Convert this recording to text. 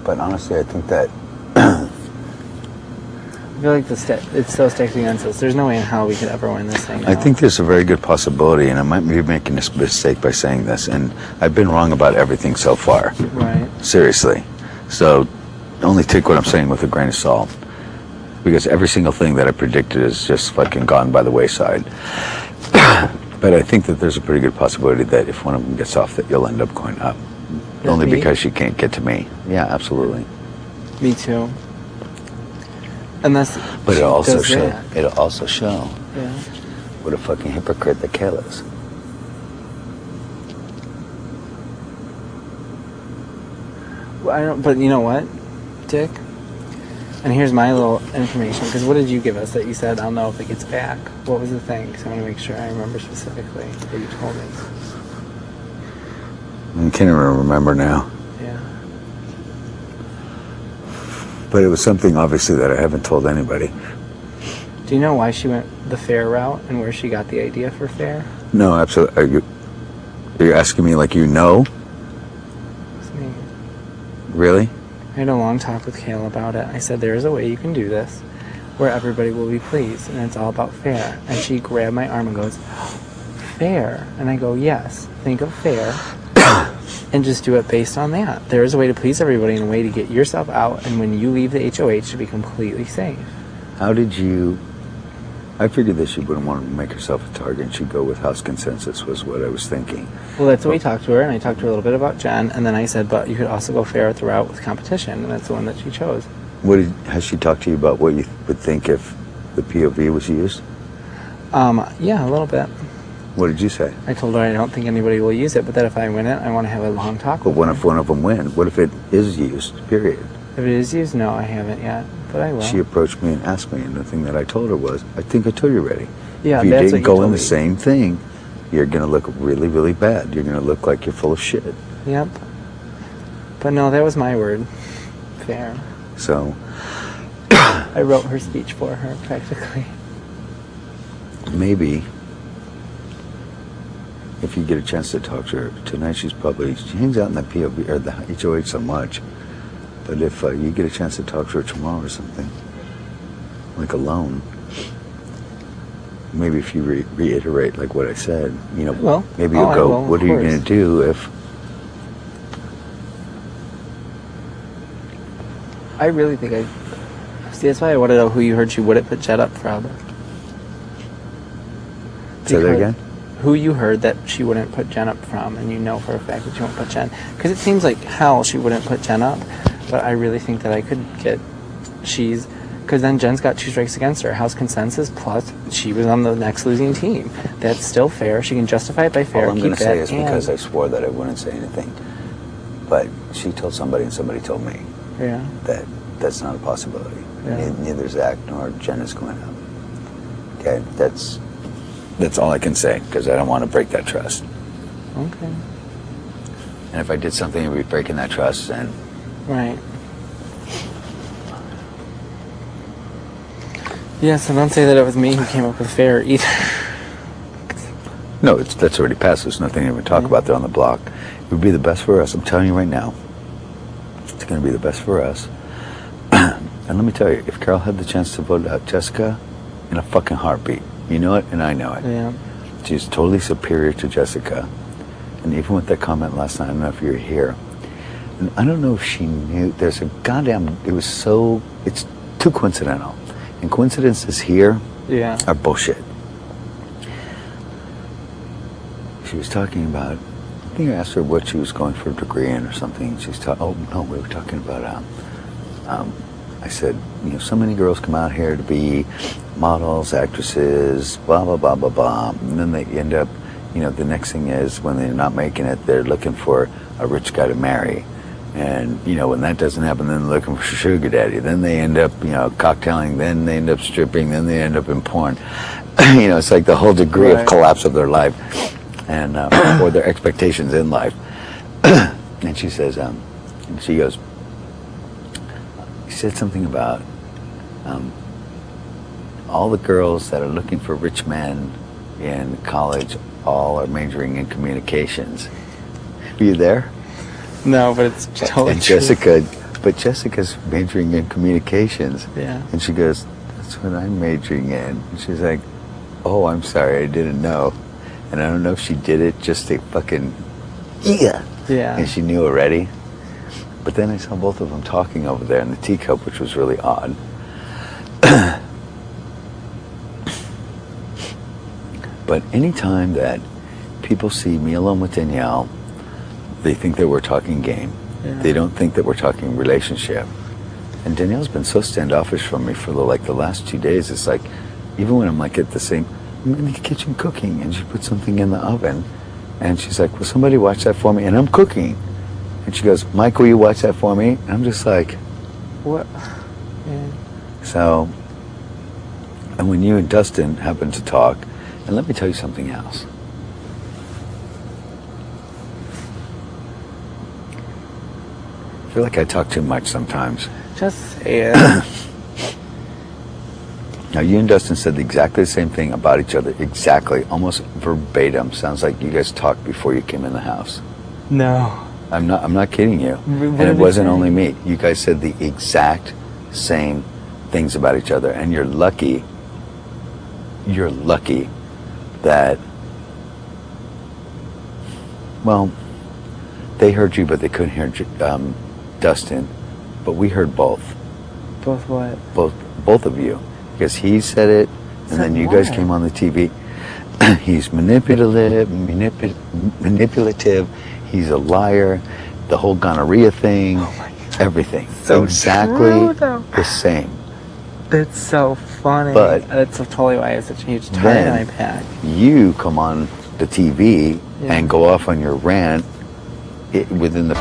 But honestly, I think that I feel like it's so stacked against us. There's no way in hell we could ever win this thing now. I think there's a very good possibility, and I might be making this mistake by saying this, and I've been wrong about everything so far. Right. Seriously. So only take what I'm saying with a grain of salt. Because every single thing that I predicted is just fucking gone by the wayside. But I think that there's a pretty good possibility that if one of them gets off, that you'll end up going up. Only me? because she can't get to me. Yeah, absolutely. Me too. Unless But it'll also show. that. It'll also show Yeah. what a fucking hypocrite that Kayla is. Well, I don't. But you know what, Dick? And here's my little information. Because what did you give us that you said, I'll know if it gets back? What was the thing? Because I want to make sure I remember specifically what you told me. I can't even remember now. Yeah. But it was something, obviously, that I haven't told anybody. Do you know why she went the fair route and where she got the idea for fair? No, absolutely. Are you asking me like you know? It's me. Really? I had a long talk with Kayla about it. I said, there is a way you can do this where everybody will be pleased, and it's all about fair. And she grabbed my arm and goes, fair? And I go, yes, think of fair and just do it based on that. There is a way to please everybody and a way to get yourself out, and when you leave the HOH, to be completely safe. How did you... I figured that she wouldn't want to make herself a target, and she'd go with house consensus, was what I was thinking. Well, that's what we talked to her, and I talked to her a little bit about Jen, and then I said, but you could also go fair with the route with competition, and that's the one that she chose. Has she talked to you about what you would think if the POV was used? Yeah, a little bit. What did you say? I told her I don't think anybody will use it, but that if I win it, I want to have a long talk But with what her. if one of them win? What if it is used, period? If it is used, no, I haven't yet, but I will. She approached me and asked me, and the thing that I told her was, I think I told you already. Yeah, if you that's didn't what you go told in me. the same thing, you're going to look really, really bad. You're going to look like you're full of shit. Yep. But no, that was my word. Fair. So, I wrote her speech for her, practically. maybe, if you get a chance to talk to her tonight, she hangs out in the POV or the HOH so much. But if you get a chance to talk to her tomorrow or something, like alone, maybe if you reiterate like what I said, Well, maybe you'll I go, will, what of are you course. going to do if... I really think See, that's why I want to know who you heard she wouldn't put Jen up from. Say that again? Who you heard that she wouldn't put Jen up from, and you know for a fact that she won't put Jen. Because it seems like hell she wouldn't put Jen up, but I really think that I could get because then Jen's got 2 strikes against her. House consensus, plus she was on the next losing team. That's still fair. She can justify it by fair. All I'm going to say is and because I swore that I wouldn't say anything. But she told somebody and somebody told me Yeah. that that's not a possibility. Yeah. Neither Zach nor Jen is going up. Okay, that's all I can say because I don't want to break that trust. Okay. And if I did something, it would be breaking that trust. And Right. Yeah, so don't say that it was me who came up with fair either. no, that's already passed. There's nothing to even talk about there on the block. It would be the best for us. I'm telling you right now. It's going to be the best for us. And let me tell you, if Carol had the chance to vote out Jessica, in a fucking heartbeat, you know it and I know it. Yeah. She's totally superior to Jessica. And even with that comment last night, I don't know if you were here. And I don't know if she knew, it's too coincidental. And coincidences here Yeah. are bullshit. She was talking about, I think I asked her what she was going for a degree in or something. We were talking about, I said, so many girls come out here to be models, actresses, blah, blah, blah, blah, blah. And then they end up, the next thing is when they're not making it, they're looking for a rich guy to marry. And, when that doesn't happen, then they're looking for sugar daddy. Then they end up, cocktailing. Then they end up stripping. Then they end up in porn. It's like the whole degree of collapse of their life and or their expectations in life. And she says, she goes, she said something about all the girls that are looking for rich men in college all are majoring in communications. Were you there? No, but it's totally And true. Jessica but Jessica's majoring in communications. Yeah. And she goes, that's what I'm majoring in. And she's like, oh, I'm sorry, I didn't know. And I don't know if she did it just to fucking, yeah. And she knew already. But then I saw both of them talking over there in the teacup, which was really odd. But anytime that people see me alone with Danielle, they think that we're talking game. Yeah. They don't think that we're talking relationship. And Danielle's been so standoffish from me for the last 2 days. It's like, even when I'm like at the same, I'm in the kitchen cooking, and she put something in the oven, and she's like, will somebody watch that for me? And I'm cooking. And she goes, Mike, will you watch that for me? And I'm just like, what? Yeah. So, and when you and Dustin happen to talk, and let me tell you something else. I feel like I talk too much sometimes. Just say it. Now, you and Dustin said exactly the same thing about each other. Exactly. Almost verbatim. Sounds like you guys talked before you came in the house. No. I'm not kidding you. What And it did wasn't they say? only me. You guys said the exact same things about each other. And you're lucky that, well, they heard you, but they couldn't hear Dustin. But we heard both. Both what? Both of you. Because he said it, and Said then you guys what? came on the TV. He's manipulative. He's a liar. The whole gonorrhea thing. Oh my God. Everything. So exactly true, though. the same. That's so funny. But that's totally why I have such a huge tie then- in my pack. You come on the TV Yeah. and go off on your rant within the